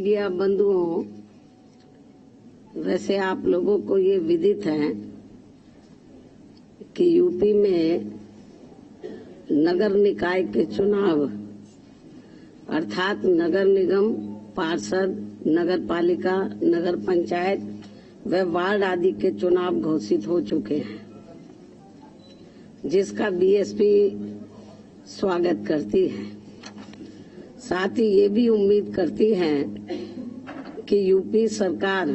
Media बंधुओं, वैसे आप लोगों को ये विदित है कि यूपी में नगर निकाय के चुनाव अर्थात नगर निगम, पार्षद, नगर पालिका, नगर पंचायत व वार्ड आदि के चुनाव घोषित हो चुके हैं, जिसका बीएसपी स्वागत करती है। साथ ही ये भी उम्मीद करती है कि यूपी सरकार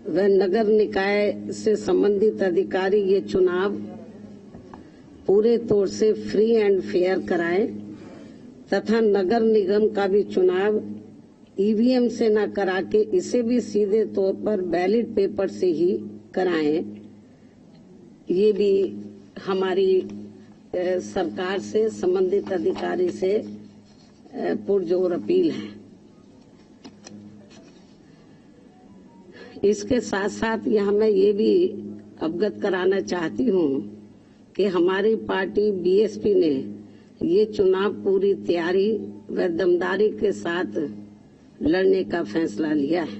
व नगर निकाय से संबंधित अधिकारी ये चुनाव पूरे तौर से फ्री एंड फेयर कराएं तथा नगर निगम का भी चुनाव ईवीएम से न करा के इसे भी सीधे तौर पर बैलेट पेपर से ही कराएं। ये भी हमारी सरकार से संबंधित अधिकारी से पुरजोर अपील है। इसके साथ साथ यहाँ मैं ये भी अवगत कराना चाहती हूँ कि हमारी पार्टी बीएसपी ने ये चुनाव पूरी तैयारी व दमदारी के साथ लड़ने का फैसला लिया है,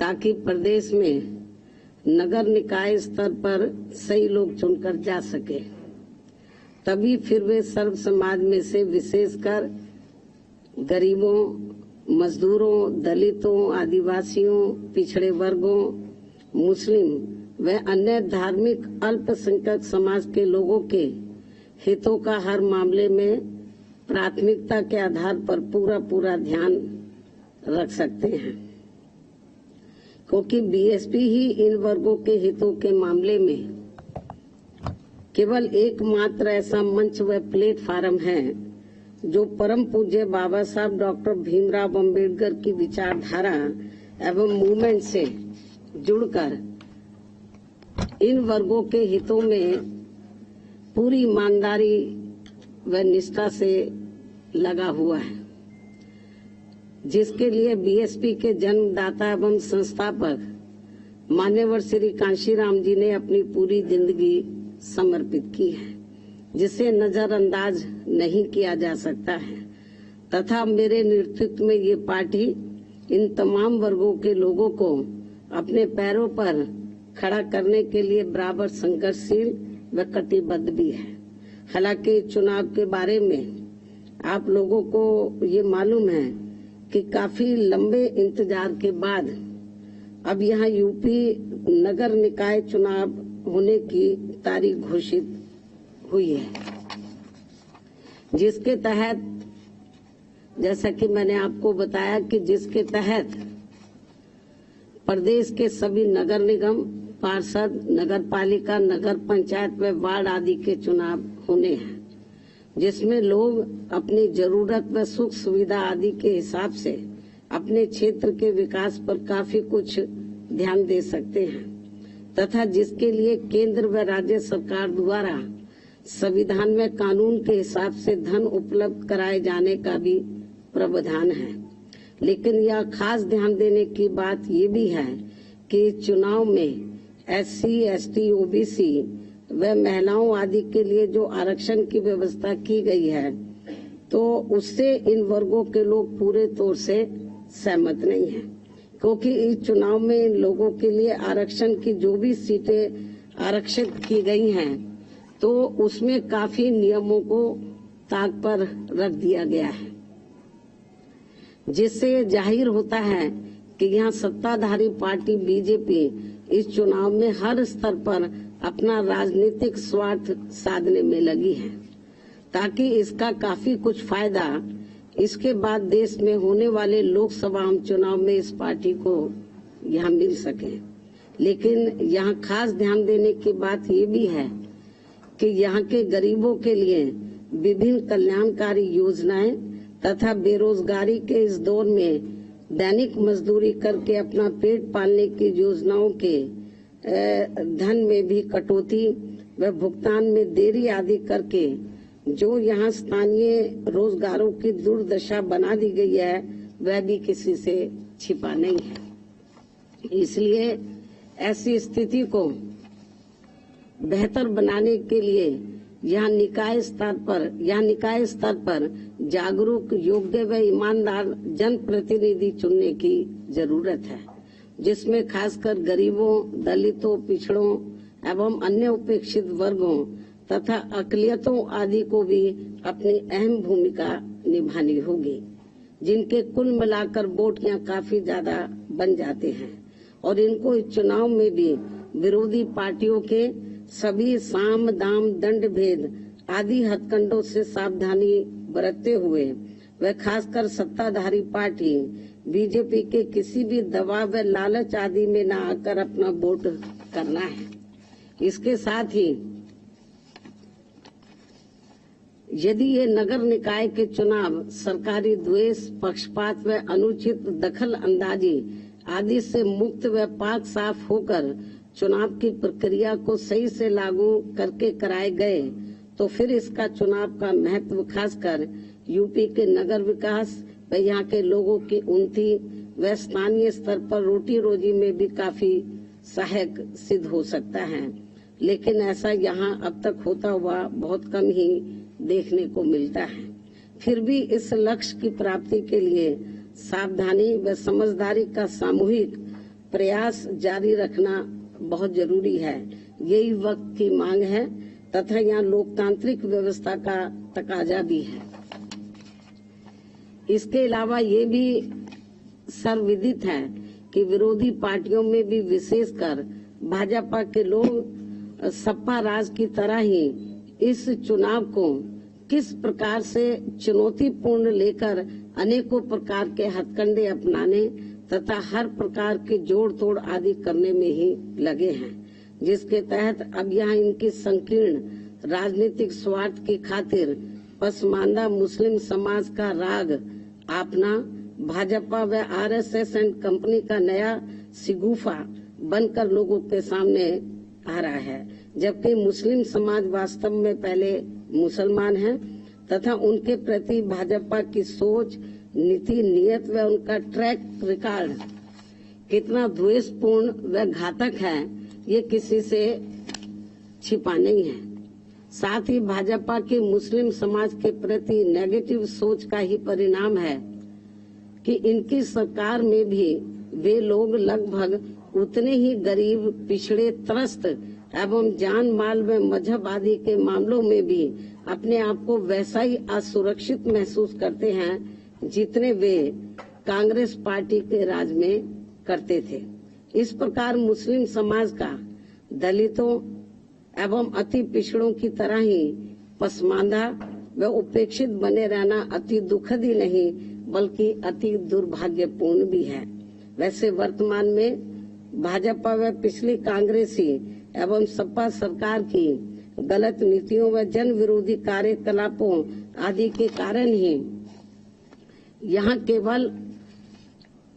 ताकि प्रदेश में नगर निकाय स्तर पर सही लोग चुनकर जा सके। तभी फिर वे सर्व समाज में से विशेषकर गरीबों, मजदूरों, दलितों, आदिवासियों, पिछड़े वर्गों, मुस्लिम व अन्य धार्मिक अल्पसंख्यक समाज के लोगों के हितों का हर मामले में प्राथमिकता के आधार पर पूरा ध्यान रख सकते हैं, क्योंकि बीएसपी ही इन वर्गों के हितों के मामले में केवल एकमात्र ऐसा मंच व प्लेटफार्म है जो परम पूज्य बाबा साहब डॉक्टर भीमराव अंबेडकर की विचारधारा एवं मूवमेंट से जुड़कर इन वर्गों के हितों में पूरी ईमानदारी व निष्ठा से लगा हुआ है, जिसके लिए बीएसपी के जन्मदाता एवं संस्थापक मान्यवर श्री कांशीराम जी ने अपनी पूरी जिंदगी समर्पित की है, जिसे नजरअंदाज नहीं किया जा सकता है। तथा मेरे नेतृत्व में ये पार्टी इन तमाम वर्गों के लोगों को अपने पैरों पर खड़ा करने के लिए बराबर संघर्षशील व कटिबद्ध भी है। हालांकि चुनाव के बारे में आप लोगों को ये मालूम है कि काफी लंबे इंतजार के बाद अब यहाँ यूपी नगर निकाय चुनाव होने की तारीख घोषित हुई है, जिसके तहत जैसा कि मैंने आपको बताया कि जिसके तहत प्रदेश के सभी नगर निगम, पार्षद, नगर पालिका, नगर पंचायत व वार्ड आदि के चुनाव होने हैं, जिसमें लोग अपनी जरूरत व सुख सुविधा आदि के हिसाब से अपने क्षेत्र के विकास पर काफी कुछ ध्यान दे सकते हैं, तथा जिसके लिए केंद्र व राज्य सरकार द्वारा संविधान में कानून के हिसाब से धन उपलब्ध कराए जाने का भी प्रावधान है। लेकिन यह खास ध्यान देने की बात ये भी है कि चुनाव में एससी, एसटी, ओबीसी व महिलाओं आदि के लिए जो आरक्षण की व्यवस्था की गई है, तो उससे इन वर्गों के लोग पूरे तौर से सहमत नहीं हैं, क्योंकि इस चुनाव में इन लोगों के लिए आरक्षण की जो भी सीटें आरक्षित की गई हैं, तो उसमें काफी नियमों को ताक पर रख दिया गया है, जिससे जाहिर होता है कि यहाँ सत्ताधारी पार्टी बीजेपी इस चुनाव में हर स्तर पर अपना राजनीतिक स्वार्थ साधने में लगी है, ताकि इसका काफी कुछ फायदा इसके बाद देश में होने वाले लोकसभा चुनाव में इस पार्टी को यहाँ मिल सके। लेकिन यहाँ खास ध्यान देने की बात ये भी है कि यहाँ के गरीबों के लिए विभिन्न कल्याणकारी योजनाएं तथा बेरोजगारी के इस दौर में दैनिक मजदूरी करके अपना पेट पालने की योजनाओं के धन में भी कटौती व भुगतान में देरी आदि करके जो यहाँ स्थानीय रोजगारों की दुर्दशा बना दी गई है, वह भी किसी से छिपा नहीं है। इसलिए ऐसी स्थिति को बेहतर बनाने के लिए यहाँ निकाय स्तर पर जागरूक, योग्य व ईमानदार जनप्रतिनिधि चुनने की जरूरत है, जिसमें खासकर गरीबों, दलितों, पिछड़ों एवं अन्य उपेक्षित वर्गों तथा अकलियतों आदि को भी अपनी अहम भूमिका निभानी होगी, जिनके कुल मिलाकर वोट यहाँ काफी ज्यादा बन जाते हैं और इनको इस चुनाव में भी विरोधी पार्टियों के सभी साम दाम दंड भेद आदि हथकंडों से सावधानी बरतते हुए व खासकर सत्ताधारी पार्टी बीजेपी के किसी भी दबाव व लालच आदि में न आकर अपना वोट करना है। इसके साथ ही यदि ये नगर निकाय के चुनाव सरकारी द्वेष, पक्षपात व अनुचित दखल अंदाजी आदि से मुक्त व पाक साफ होकर चुनाव की प्रक्रिया को सही से लागू करके कराए गए तो फिर इसका चुनाव का महत्व खासकर यूपी के नगर विकास व यहाँ के लोगों की उन्नति व स्थानीय स्तर पर रोटी रोजी में भी काफी सहायक सिद्ध हो सकता है। लेकिन ऐसा यहाँ अब तक होता हुआ बहुत कम ही देखने को मिलता है। फिर भी इस लक्ष्य की प्राप्ति के लिए सावधानी व समझदारी का सामूहिक प्रयास जारी रखना बहुत जरूरी है। यही वक्त की मांग है तथा यहाँ लोकतांत्रिक व्यवस्था का तकाजा भी है। इसके अलावा ये भी सर्वविदित है कि विरोधी पार्टियों में भी विशेषकर भाजपा के लोग सपा राज की तरह ही इस चुनाव को किस प्रकार से चुनौतीपूर्ण लेकर अनेकों प्रकार के हथकंडे अपनाने तथा हर प्रकार के जोड़ तोड़ आदि करने में ही लगे हैं, जिसके तहत अब यहाँ इनकी संकीर्ण राजनीतिक स्वार्थ की खातिर पसमानदा मुस्लिम समाज का राग आपना भाजपा व आरएसएस एंड कंपनी का नया सिगुफा बनकर लोगों के सामने आ रहा है, जबकि मुस्लिम समाज वास्तव में पहले मुसलमान हैं तथा उनके प्रति भाजपा की सोच, नीति, नियत व उनका ट्रैक रिकॉर्ड कितना द्वेषपूर्ण व घातक है ये किसी से छिपा नहीं है। साथ ही भाजपा की मुस्लिम समाज के प्रति नेगेटिव सोच का ही परिणाम है कि इनकी सरकार में भी वे लोग लगभग उतने ही गरीब, पिछड़े, त्रस्त एवं जान माल व मजहब आदि के मामलों में भी अपने आप को वैसा ही असुरक्षित महसूस करते हैं जितने वे कांग्रेस पार्टी के राज में करते थे। इस प्रकार मुस्लिम समाज का दलितों एवं अति पिछड़ों की तरह ही पसमानदा व उपेक्षित बने रहना अति दुखद ही नहीं बल्कि अति दुर्भाग्यपूर्ण भी है। वैसे वर्तमान में भाजपा व पिछली कांग्रेसी एवं सपा सरकार की गलत नीतियों व जन विरोधी कार्यकलापों आदि के कारण ही यहाँ केवल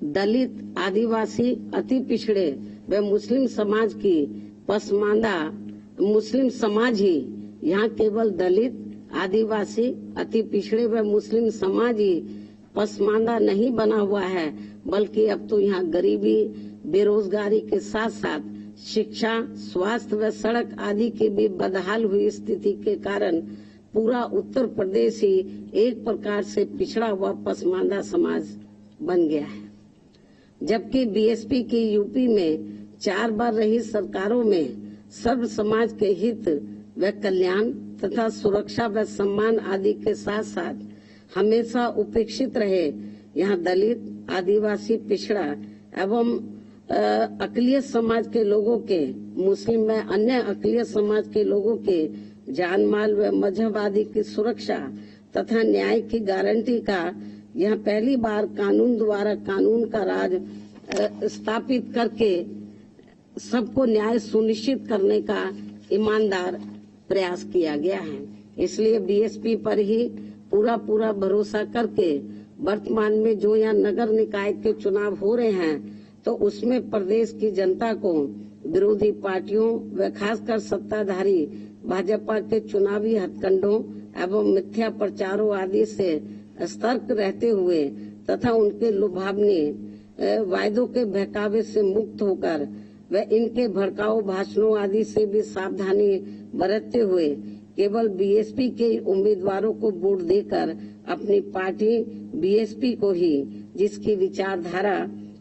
दलित, आदिवासी, अति पिछड़े व मुस्लिम समाज की पसमानदा मुस्लिम समाज ही यहाँ केवल दलित, आदिवासी, अति पिछड़े व मुस्लिम समाज ही पसमानदा नहीं बना हुआ है बल्कि अब तो यहाँ गरीबी, बेरोजगारी के साथ साथ शिक्षा, स्वास्थ्य व सड़क आदि की भी बदहाल हुई स्थिति के कारण पूरा उत्तर प्रदेश ही एक प्रकार से पिछड़ा हुआ पसमानदा समाज बन गया है। जबकि बीएसपी की यूपी में 4 बार रही सरकारों में सर्व समाज के हित व कल्याण तथा सुरक्षा व सम्मान आदि के साथ साथ हमेशा उपेक्षित रहे यहाँ दलित, आदिवासी, पिछड़ा एवं अकलियत समाज के लोगों के, मुस्लिम व अन्य अकलियत समाज के लोगों के जान माल व मजहब आदि की सुरक्षा तथा न्याय की गारंटी का यह पहली बार कानून द्वारा कानून का राज स्थापित करके सबको न्याय सुनिश्चित करने का ईमानदार प्रयास किया गया है। इसलिए बीएसपी पर ही पूरा भरोसा करके वर्तमान में जो यहाँ नगर निकाय के चुनाव हो रहे हैं तो उसमें प्रदेश की जनता को विरोधी पार्टियों व खासकर सत्ताधारी भाजपा के चुनावी हथकंडों एवं मिथ्या प्रचारों आदि से सतर्क रहते हुए तथा उनके लुभावने वायदों के बहकावे से मुक्त होकर व इनके भड़काऊ भाषणों आदि से भी सावधानी बरतते हुए केवल बीएसपी के उम्मीदवारों को वोट देकर अपनी पार्टी बीएसपी को ही, जिसकी विचारधारा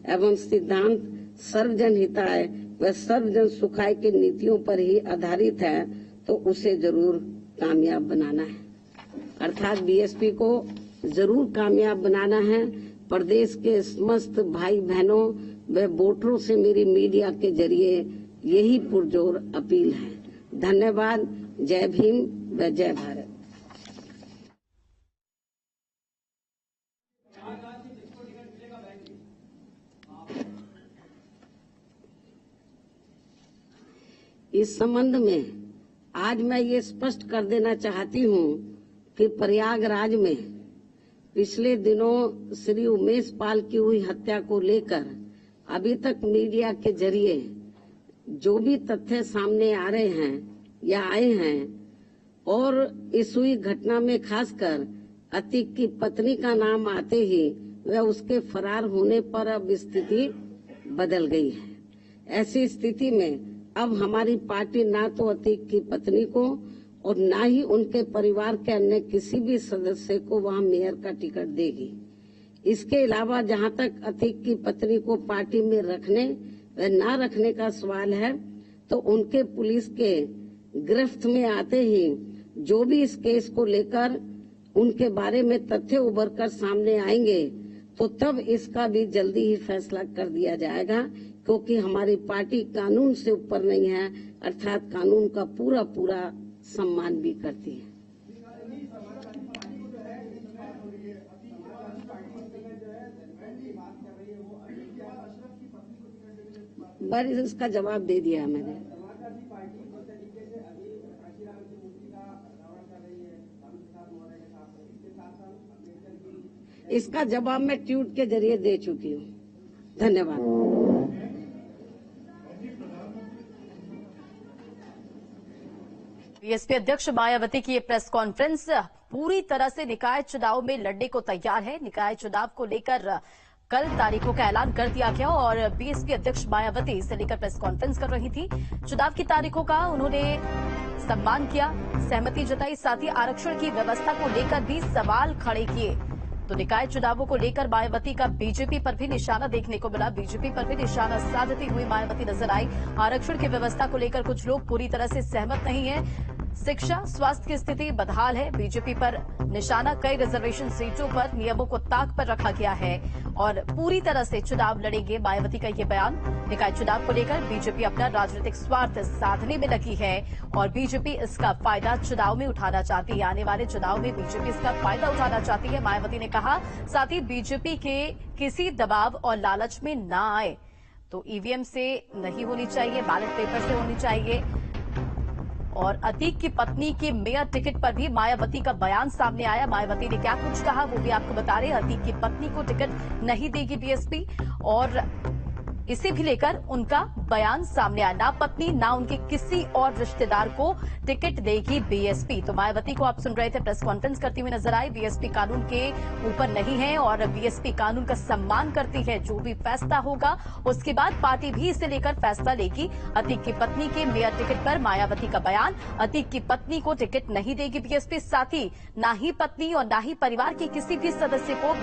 एवं सिद्धांत सर्वजन हिताय व सर्वजन सुखाय की नीतियों पर ही आधारित है, तो उसे जरूर कामयाब बनाना है। अर्थात बीएसपी को जरूर कामयाब बनाना है। प्रदेश के समस्त भाई बहनों व वोटरों से मेरी मीडिया के जरिए यही पुरजोर अपील है। धन्यवाद। जय भीम व जय भारत। इस संबंध में आज मैं ये स्पष्ट कर देना चाहती हूँ कि प्रयागराज में पिछले दिनों श्री उमेश पाल की हुई हत्या को लेकर अभी तक मीडिया के जरिए जो भी तथ्य सामने आ रहे हैं या आए हैं, और इस हुई घटना में खासकर अतीक की पत्नी का नाम आते ही वह उसके फरार होने पर अब स्थिति बदल गई है। ऐसी स्थिति में अब हमारी पार्टी ना तो अतीक की पत्नी को और ना ही उनके परिवार के अन्य किसी भी सदस्य को वहां मेयर का टिकट देगी। इसके अलावा जहां तक अतीक की पत्नी को पार्टी में रखने व ना रखने का सवाल है, तो उनके पुलिस के गिरफ्त में आते ही जो भी इस केस को लेकर उनके बारे में तथ्य उभर कर सामने आएंगे, तो तब इसका भी जल्दी ही फैसला कर दिया जाएगा, क्योंकि हमारी पार्टी कानून से ऊपर नहीं है, अर्थात कानून का पूरा पूरा सम्मान भी करती है। बस इसका जवाब दे दिया मैंने। इसका जवाब मैं ट्वीट के जरिए दे चुकी हूँ। धन्यवाद। बीएसपी अध्यक्ष मायावती की ये प्रेस कॉन्फ्रेंस पूरी तरह से निकाय चुनाव में लड़ने को तैयार है। निकाय चुनाव को लेकर कल तारीखों का ऐलान कर दिया गया और बीएसपी अध्यक्ष मायावती इसे लेकर प्रेस कॉन्फ्रेंस कर रही थी। चुनाव की तारीखों का उन्होंने सम्मान किया, सहमति जताई, साथ ही आरक्षण की व्यवस्था को लेकर भी सवाल खड़े किए। तो निकाय चुनावों को लेकर मायावती का बीजेपी पर भी निशाना देखने को मिला। बीजेपी पर भी निशाना साधती हुई मायावती नजर आई। आरक्षण की व्यवस्था को लेकर कुछ लोग पूरी तरह से सहमत नहीं है। शिक्षा, स्वास्थ्य की स्थिति बदहाल है। बीजेपी पर निशाना कई रिजर्वेशन सीटों पर नियमों को ताक पर रखा गया है और पूरी तरह से चुनाव लड़ेंगे। मायावती का ये बयान। निकाय चुनाव को लेकर बीजेपी अपना राजनीतिक स्वार्थ साधने में लगी है और बीजेपी इसका फायदा चुनाव में उठाना चाहती है। आने वाले चुनाव में बीजेपी इसका फायदा उठाना चाहती है, मायावती ने कहा। साथ ही बीजेपी के किसी दबाव और लालच में न आए, तो ईवीएम से नहीं होनी चाहिए, बैलेट पेपर से होनी चाहिए। और अतीक की पत्नी के मेयर टिकट पर भी मायावती का बयान सामने आया। मायावती ने क्या कुछ कहा वो भी आपको बता रहे हैं। अतीक की पत्नी को टिकट नहीं देगी बीएसपी और इसे भी लेकर उनका बयान सामने आया। ना पत्नी ना उनके किसी और रिश्तेदार को टिकट देगी बीएसपी। तो मायावती को आप सुन रहे थे, प्रेस कॉन्फ्रेंस करती हुई नजर आई। बीएसपी कानून के ऊपर नहीं है और बीएसपी कानून का सम्मान करती है। जो भी फैसला होगा उसके बाद पार्टी भी इसे लेकर फैसला लेगी। अतीक की पत्नी के मेयर टिकट पर मायावती का बयान। अतीक की पत्नी को टिकट नहीं देगी बीएसपी, साथ ही ना ही पत्नी और ना ही परिवार के किसी भी सदस्य को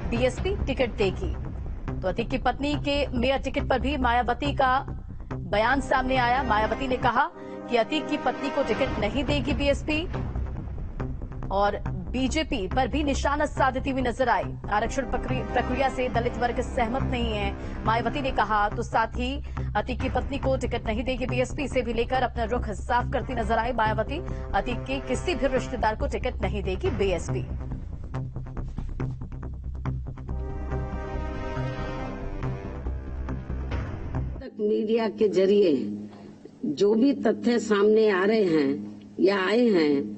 बीएसपी टिकट देगी। तो अतीक की पत्नी के मेयर टिकट पर भी मायावती का बयान सामने आया। मायावती ने कहा कि अतीक की पत्नी को टिकट नहीं देगी बीएसपी और बीजेपी पर भी निशाना साधती हुई नजर आई। आरक्षण प्रक्रिया से दलित वर्ग सहमत नहीं है, मायावती ने कहा। तो साथ ही अतीक की पत्नी को टिकट नहीं देगी बीएसपी, इसे भी लेकर अपना रुख साफ करती नजर आई मायावती। अतीक के किसी भी रिश्तेदार को टिकट नहीं देगी बीएसपी। मीडिया के जरिए जो भी तथ्य सामने आ रहे हैं या आए हैं,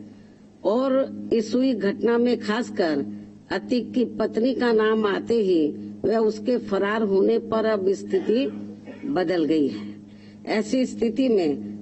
और इस हुई घटना में खासकर अतीक की पत्नी का नाम आते ही वह उसके फरार होने पर अब स्थिति बदल गई है। ऐसी स्थिति में